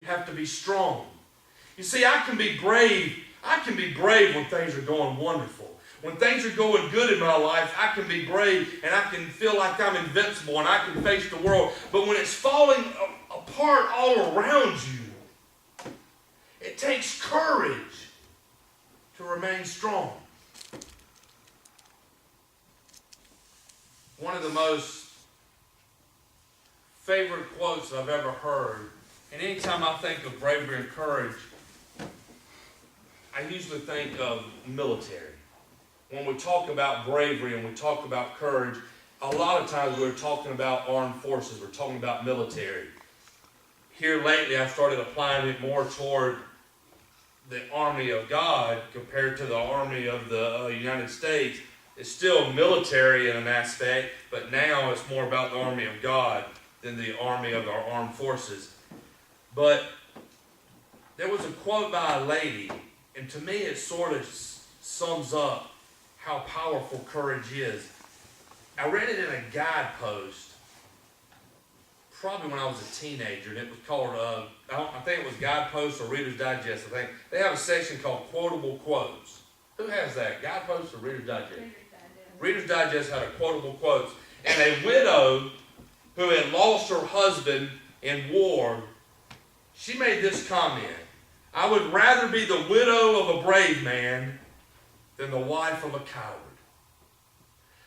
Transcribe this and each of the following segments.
have to be strong. You see, I can be brave. I can be brave when things are going wonderful. When things are going good in my life, I can be brave and I can feel like I'm invincible and I can face the world. But when it's falling apart all around you, it takes courage to remain strong. One of the most favorite quotes I've ever heard, and anytime I think of bravery and courage, I usually think of military. When we talk about bravery and we talk about courage, a lot of times we're talking about armed forces, we're talking about military. Here lately I've started applying it more toward the army of God compared to the army of the United States. It's still military in an aspect, but now it's more about the army of God than the army of our armed forces. But there was a quote by a lady, and to me it sort of sums up how powerful courage is. I read it in a guidepost probably when I was a teenager, and it was called, I think it was Guidepost or Reader's Digest. I think they have a section called Quotable Quotes. Who has that? Guidepost or Reader's Digest? Reader's Digest had a quotable quotes. And a widow who had lost her husband in war, she made this comment: I would rather be the widow of a brave man than the wife of a coward.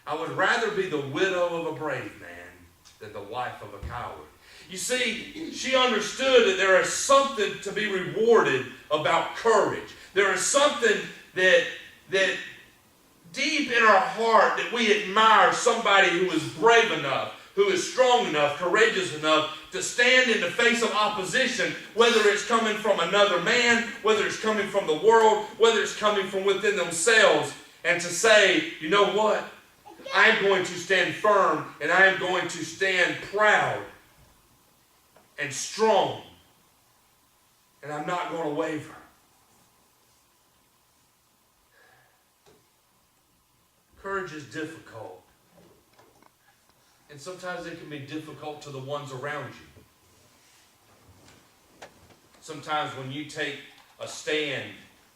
I would rather be the widow of a brave man than the wife of a coward. You see, she understood that there is something to be rewarded about courage. There is something that deep in our heart that we admire somebody who is brave enough, who is strong enough, courageous enough to stand in the face of opposition, whether it's coming from another man, whether it's coming from the world, whether it's coming from within themselves, and to say, you know what? I am going to stand firm, and I am going to stand proud and strong, and I'm not going to waver. Courage is difficult. And sometimes it can be difficult to the ones around you. Sometimes when you take a stand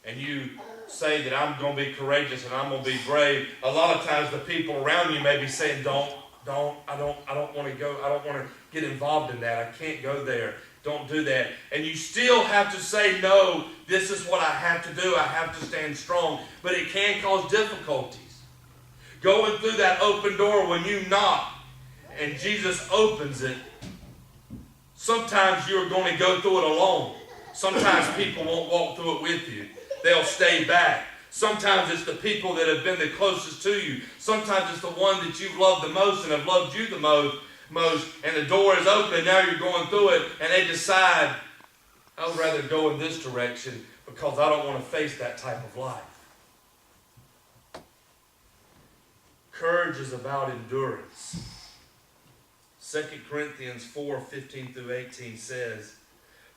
and you say that I'm going to be courageous and I'm going to be brave, a lot of times the people around you may be saying, I don't want to go, I don't want to get involved in that, I can't go there, don't do that. And you still have to say, no, this is what I have to do, I have to stand strong. But it can cause difficulties. Going through that open door when you knock and Jesus opens it, sometimes you're going to go through it alone. Sometimes people won't walk through it with you. They'll stay back. Sometimes it's the people that have been the closest to you. Sometimes it's the one that you've loved the most and have loved you the most, and the door is open and now you're going through it, and they decide, I would rather go in this direction because I don't want to face that type of life. Courage is about endurance. 2 Corinthians 4:15-18 says,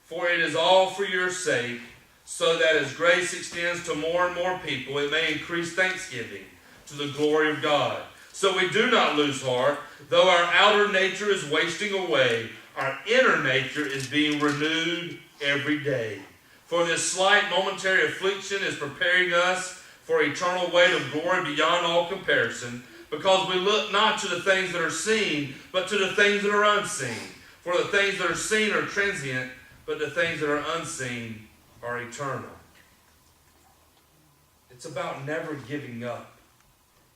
For it is all for your sake, so that as grace extends to more and more people, it may increase thanksgiving to the glory of God. So we do not lose heart. Though our outer nature is wasting away, our inner nature is being renewed every day. For this slight momentary affliction is preparing us for eternal weight of glory beyond all comparison, because we look not to the things that are seen, but to the things that are unseen. For the things that are seen are transient, but the things that are unseen are eternal. It's about never giving up.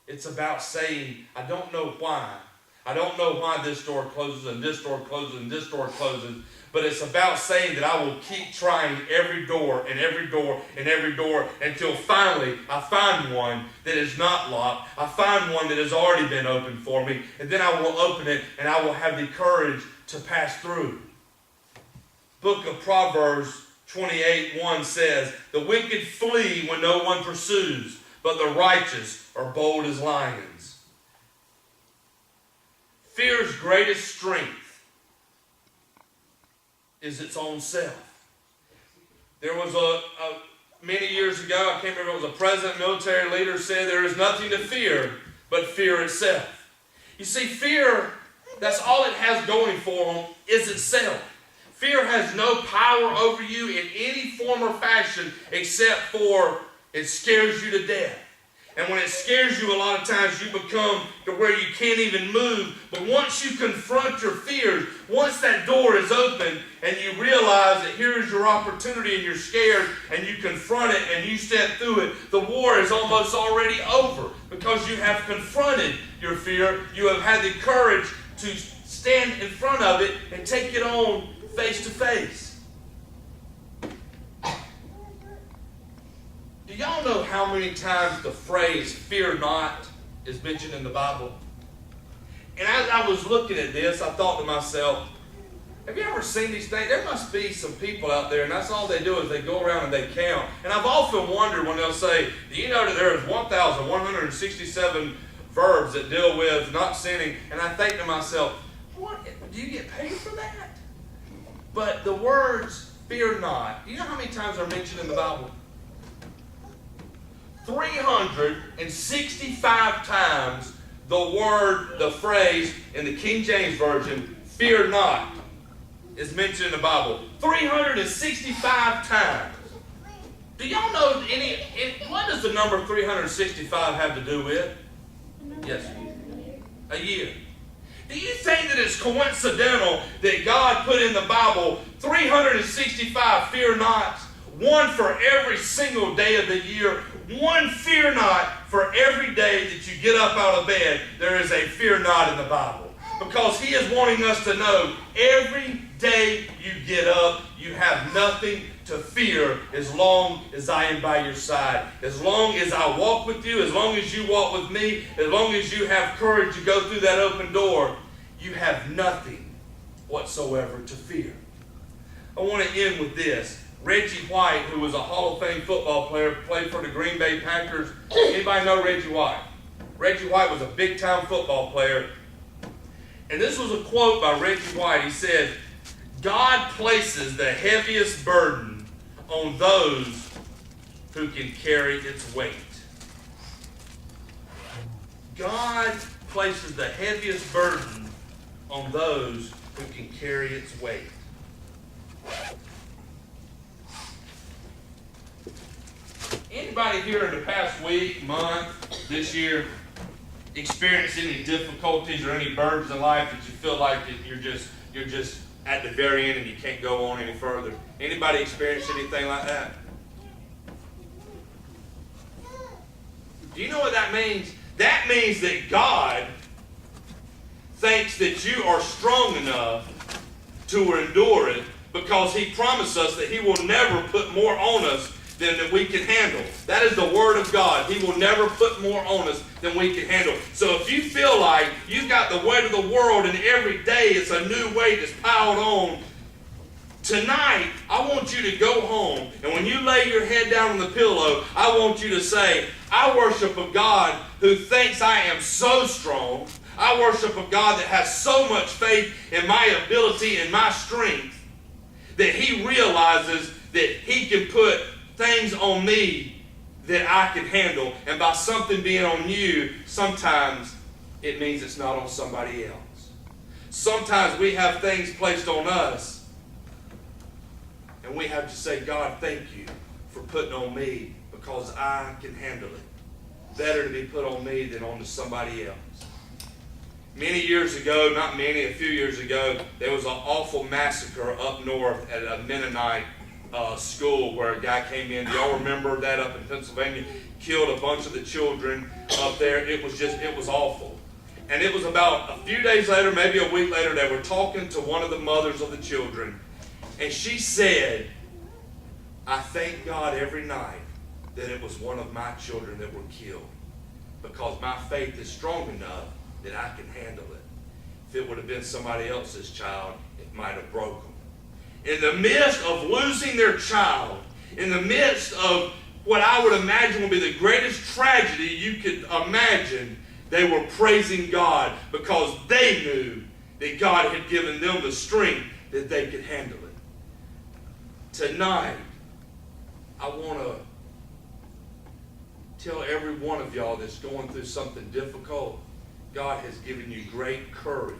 It's about saying, I don't know why. I don't know why this door closes and this door closes and this door closes. But it's about saying that I will keep trying every door and every door and every door until finally I find one that is not locked. I find one that has already been opened for me. And then I will open it and I will have the courage to pass through. Book of Proverbs 28:1 says, The wicked flee when no one pursues, but the righteous are bold as lions. Fear's greatest strength is its own self. There was many years ago, I can't remember if it was a president, military leader, said there is nothing to fear but fear itself. You see, fear, that's all it has going for them is itself. Fear has no power over you in any form or fashion except for it scares you to death. And when it scares you, a lot of times you become to where you can't even move. But once you confront your fears, once that door is open and you realize that here is your opportunity and you're scared and you confront it and you step through it, the war is almost already over because you have confronted your fear. You have had the courage to stand in front of it and take it on face to face. Do y'all know how many times the phrase "fear not" is mentioned in the Bible? And as I was looking at this, I thought to myself, have you ever seen these things? There must be some people out there, and that's all they do is they go around and they count. And I've often wondered when they'll say, do you know that there is 1,167 verbs that deal with not sinning? And I think to myself, what? Do you get paid for that? But the words "fear not," you know how many times they're mentioned in the Bible? 365 times the phrase in the King James Version, "fear not," is mentioned in the Bible. 365 times. Do y'all know what does the number 365 have to do with? Yes. A year. Do you think that it's coincidental that God put in the Bible 365 fear nots? One for every single day of the year. One fear not for every day that you get up out of bed. There is a fear not in the Bible. Because He is wanting us to know every day you get up, you have nothing to fear as long as I am by your side. As long as I walk with you, as long as you walk with me, as long as you have courage to go through that open door, you have nothing whatsoever to fear. I want to end with this. Reggie White, who was a Hall of Fame football player, played for the Green Bay Packers. Anybody know Reggie White? Reggie White was a big-time football player. And this was a quote by Reggie White. He said, "God places the heaviest burden on those who can carry its weight." God places the heaviest burden on those who can carry its weight. Anybody here in the past week, month, this year, experienced any difficulties or any burdens in life that you feel like that you're just at the very end and you can't go on any further? Anybody experienced anything like that? Do you know what that means? That means that God thinks that you are strong enough to endure it because He promised us that He will never put more on us than we can handle. That is the Word of God. He will never put more on us than we can handle. So if you feel like you've got the weight of the world and every day it's a new weight that's piled on, tonight I want you to go home, and when you lay your head down on the pillow, I want you to say, I worship a God who thinks I am so strong. I worship a God that has so much faith in my ability and my strength that He realizes that He can put things on me that I can handle. And by something being on you, sometimes it means it's not on somebody else. Sometimes we have things placed on us and we have to say, God, thank you for putting on me because I can handle it. Better to be put on me than on to somebody else. Many years ago, not many, a few years ago, there was an awful massacre up north at a Mennonite school where a guy came in. Do y'all remember that up in Pennsylvania? Killed a bunch of the children up there. It was awful. And it was about a few days later, maybe a week later, they were talking to one of the mothers of the children. And she said, I thank God every night that it was one of my children that were killed because my faith is strong enough that I can handle it. If it would have been somebody else's child, it might have broken them. In the midst of losing their child, in the midst of what I would imagine would be the greatest tragedy you could imagine, they were praising God because they knew that God had given them the strength that they could handle it. Tonight, I want to tell every one of y'all that's going through something difficult, God has given you great courage.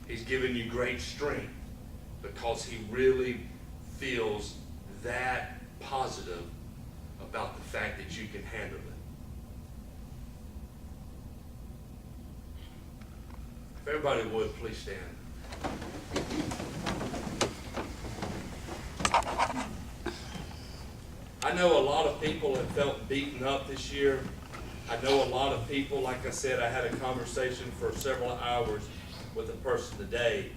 He's given you great strength. because he really feels that positive about the fact that you can handle it. If everybody would, please stand. I know a lot of people have felt beaten up this year. I know a lot of people, like I said, I had a conversation for several hours with a person today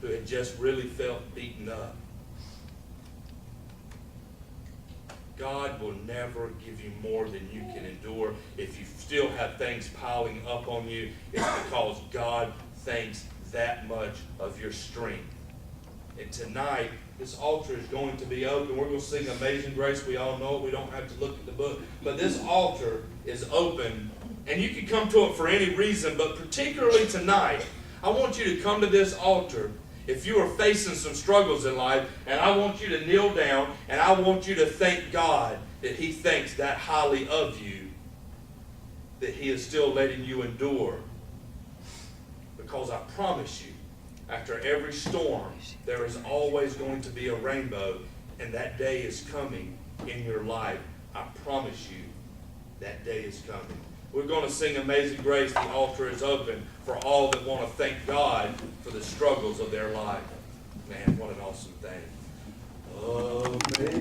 who had just really felt beaten up. God will never give you more than you can endure. If you still have things piling up on you, it's because God thinks that much of your strength. And tonight, this altar is going to be open. We're going to sing Amazing Grace. We all know it. We don't have to look at the book. But this altar is open, and you can come to it for any reason, but particularly tonight, I want you to come to this altar if you are facing some struggles in life, and I want you to kneel down, and I want you to thank God that He thinks that highly of you, that He is still letting you endure. Because I promise you, after every storm, there is always going to be a rainbow, and that day is coming in your life. I promise you, that day is coming. We're going to sing Amazing Grace. The altar is open for all that want to thank God for the struggles of their life. Man, what an awesome thing. Amazing